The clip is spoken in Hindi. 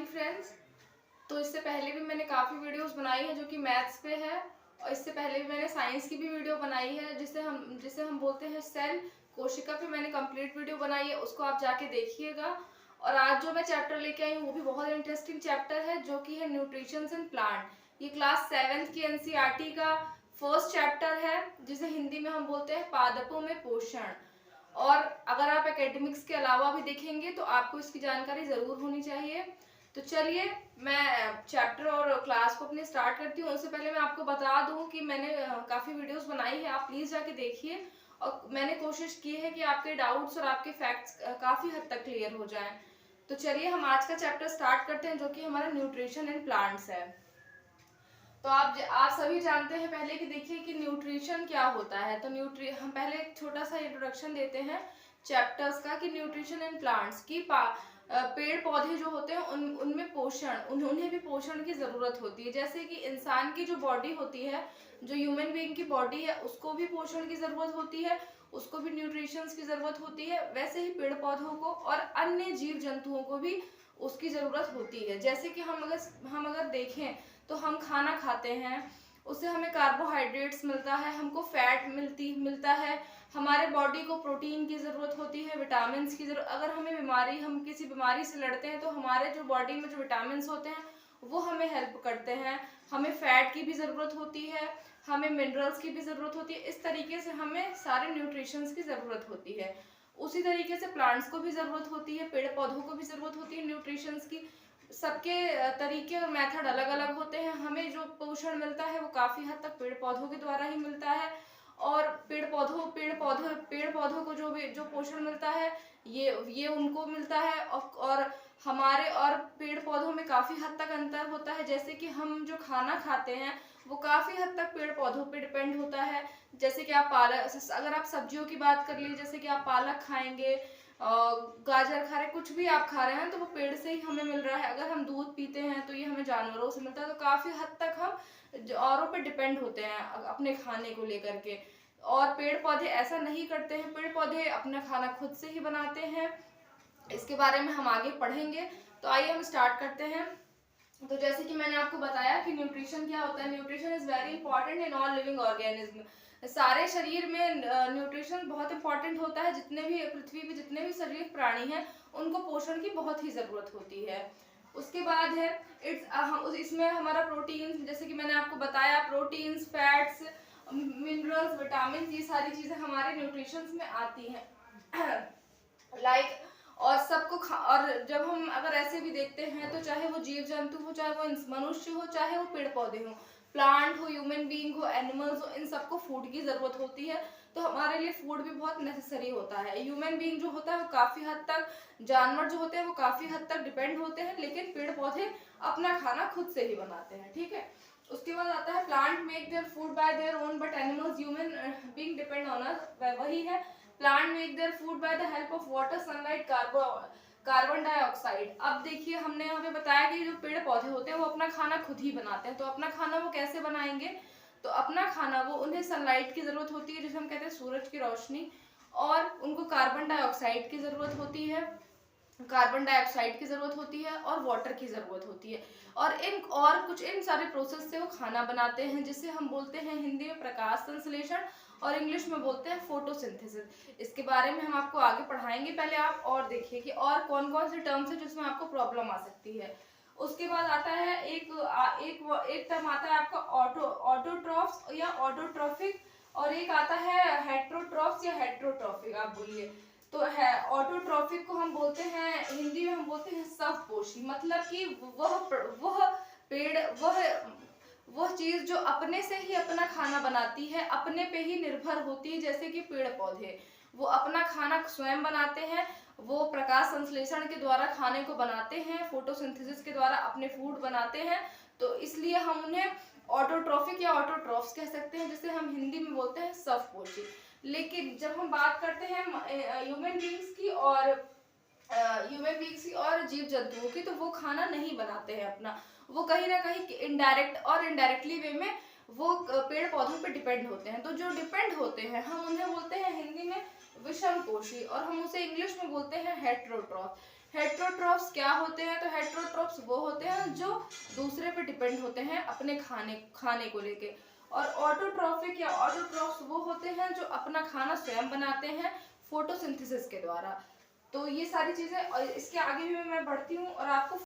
Morning friends. तो इससे पहले भी मैंने काफ़ी वीडियोस बनाई है जो कि मैथ्स पे है, और इससे पहले भी मैंने साइंस की भी वीडियो बनाई है जिसे हम बोलते हैं सेल। कोशिका पे मैंने कंप्लीट वीडियो बनाई है, उसको आप जाके देखिएगा। और आज जो मैं चैप्टर लेके आई हूँ वो भी बहुत इंटरेस्टिंग चैप्टर है, जो कि है न्यूट्रिशन इन प्लांट। ये क्लास 7th की एनसीईआरटी का फर्स्ट चैप्टर है, जिसे हिंदी में हम बोलते हैं पादपों में पोषण। और अगर आप एकेडमिक्स के अलावा भी देखेंगे तो आपको इसकी जानकारी ज़रूर होनी चाहिए। तो चलिए मैं चैप्टर और क्लास को अपने स्टार्ट करती हूँ। उससे पहले मैं आपको बता दूँ कि मैंने काफ़ी वीडियोस बनाई है, आप प्लीज़ जाके देखिए। और मैंने कोशिश की है कि आपके डाउट्स और आपके फैक्ट्स काफ़ी हद तक क्लियर हो जाएं। तो चलिए हम आज का चैप्टर स्टार्ट करते हैं, जो कि हमारा न्यूट्रिशन इन प्लांट्स है। तो आप सभी जानते हैं पहले कि देखिए कि न्यूट्रिशन क्या होता है। तो हम पहले एक छोटा सा इंट्रोडक्शन देते हैं चैप्टर्स का कि न्यूट्रिशन इन प्लांट्स की पेड़ पौधे जो होते हैं उनमें उन्हें भी पोषण की ज़रूरत होती है। जैसे कि इंसान की जो बॉडी होती है, जो ह्यूमन बीइंग की बॉडी है, उसको भी पोषण की ज़रूरत होती है, उसको भी न्यूट्रिशंस की ज़रूरत होती है। वैसे ही पेड़ पौधों को और अन्य जीव जंतुओं को भी उसकी ज़रूरत होती है। जैसे कि हम अगर देखें तो हम खाना खाते हैं, उससे हमें कार्बोहाइड्रेट्स मिलता है, हमको फैट मिलता है, हमारे बॉडी को प्रोटीन की ज़रूरत होती है, विटामिन की ज़रूरत। अगर हम किसी बीमारी से लड़ते हैं तो हमारे जो बॉडी में जो विटामिन होते हैं वो हमें हेल्प करते हैं। हमें फैट की भी ज़रूरत होती है, हमें मिनरल्स की भी ज़रूरत होती है। इस तरीके से हमें सारे न्यूट्रिशंस की ज़रूरत होती है। उसी तरीके से प्लांट्स को भी ज़रूरत होती है, पेड़ पौधों को भी ज़रूरत होती है न्यूट्रिशंस की। सबके तरीके और मेथड अलग अलग होते हैं। हमें जो पोषण मिलता है वो काफ़ी हद तक पेड़ पौधों के द्वारा ही मिलता है। और पेड़ पौधों को जो पोषण मिलता है ये उनको मिलता है। और हमारे और पेड़ पौधों में काफ़ी हद तक अंतर होता है। जैसे कि हम जो खाना खाते हैं वो काफ़ी हद तक पेड़ पौधों पे डिपेंड होता है। जैसे कि अगर आप सब्जियों की बात कर लीजिए, जैसे कि आप पालक खाएंगे, गाजर खा रहे, कुछ भी आप खा रहे हैं तो वो पेड़ से ही हमें मिल रहा है। अगर हम दूध पीते हैं तो ये हमें जानवरों से मिलता है। तो काफ़ी हद तक हम औरों पे डिपेंड होते हैं अपने खाने को लेकर के। और पेड़ पौधे ऐसा नहीं करते हैं, पेड़ पौधे अपना खाना खुद से ही बनाते हैं। इसके बारे में हम आगे पढ़ेंगे। तो आइए हम स्टार्ट करते हैं। तो जैसे कि मैंने आपको बताया कि न्यूट्रिशन क्या होता है। Nutrition is very important in all living organism. सारे शरीर में न्यूट्रिशन बहुत इंपॉर्टेंट होता है। पृथ्वी पे जितने भी शरीर प्राणी हैं उनको पोषण की बहुत ही ज़रूरत होती है। उसके बाद है इसमें हमारा प्रोटीन, जैसे कि मैंने आपको बताया, प्रोटीन्स, फैट्स, मिनरल्स, विटामिन, ये सारी चीज़ें हमारे न्यूट्रिशंस में आती हैं। लाइक और जब हम अगर ऐसे भी देखते हैं तो चाहे वो जीव जंतु हो, चाहे वो मनुष्य हो, चाहे वो पेड़ पौधे हो, प्लांट हो, ह्यूमन बीइंग हो, एनिमल्स हो, इन सबको फूड की ज़रूरत होती है। तो हमारे लिए फूड भी बहुत नेसेसरी होता है। ह्यूमन बीइंग जो होता है वो काफ़ी हद तक, जानवर जो होते हैं वो काफ़ी हद तक डिपेंड होते हैं, लेकिन पेड़ पौधे अपना खाना खुद से ही बनाते हैं। ठीक है। उसके बाद आता है plant make their food by their own but animals human being depend on us. वही है, plant make their food by the help of water, sunlight, carbon dioxide. अब देखिए हमने यहाँ पे बताया कि जो पेड़ पौधे होते हैं वो अपना खाना खुद ही बनाते हैं। तो अपना खाना वो कैसे बनाएंगे? तो अपना खाना वो उन्हें सनलाइट की ज़रूरत होती है, जिसे हम कहते हैं सूरज की रोशनी, और उनको कार्बन डाइऑक्साइड की ज़रूरत होती है, और वाटर की ज़रूरत होती है। और इन सारे प्रोसेस से वो खाना बनाते हैं, जिसे हम बोलते हैं हिंदी में प्रकाश संश्लेषण और इंग्लिश में बोलते हैं फोटोसिंथेसिस। इसके बारे में हम आपको आगे पढ़ाएंगे। पहले आप और देखिए कि और कौन कौन से टर्म्स हैं जिसमें आपको प्रॉब्लम आ सकती है। उसके बाद आता है एक टर्म आता है आपका ऑटोट्रॉफ्स या ऑटोट्रॉफिक, और एक आता है हेट्रोट्रॉफ्स या हेट्रोट्रॉफिक, आप बोलिए। तो है ऑटोट्रॉफिक को हम बोलते हैं, हिंदी में हम बोलते हैं स्वपोषी। मतलब कि वह पेड़ वह चीज जो अपने से ही अपना खाना बनाती है, अपने पे ही निर्भर होती है। जैसे कि पेड़ पौधे वो अपना खाना स्वयं बनाते हैं, वो प्रकाश संश्लेषण के द्वारा खाने को बनाते हैं, फोटोसिंथेसिस के द्वारा अपने फूड बनाते हैं। तो इसलिए हम उन्हें ऑटोट्रॉफिक या ऑटोट्रॉफ्स कह सकते हैं, जिसे हम हिंदी में बोलते हैं स्वपोषी। लेकिन जब हम बात करते हैं ह्यूमन बींग्स की और जीव जंतुओं की, तो वो खाना नहीं बनाते हैं अपना। वो कहीं ना कहीं इनडायरेक्टली वे में वो पेड़ पौधों पे डिपेंड होते हैं। तो जो डिपेंड होते हैं हम उन्हें बोलते हैं हिंदी में विषम पोषी, और हम उसे इंग्लिश में बोलते हैं हेट्रोट्रॉफ। हेट्रोट्रॉफ्स क्या होते हैं? तो हेट्रोट्रॉफ्स वो होते हैं जो दूसरे पे डिपेंड होते हैं अपने खाने को लेके। और ऑटोट्रॉफिक या ऑटोट्रॉफ्स वो होते हैं जो अपना खाना स्वयं बनाते हैं फोटोसिंथेसिस के द्वारा। तो ये सारी चीजें, और इसके आगे भी मैं बढ़ती हूँ और आपको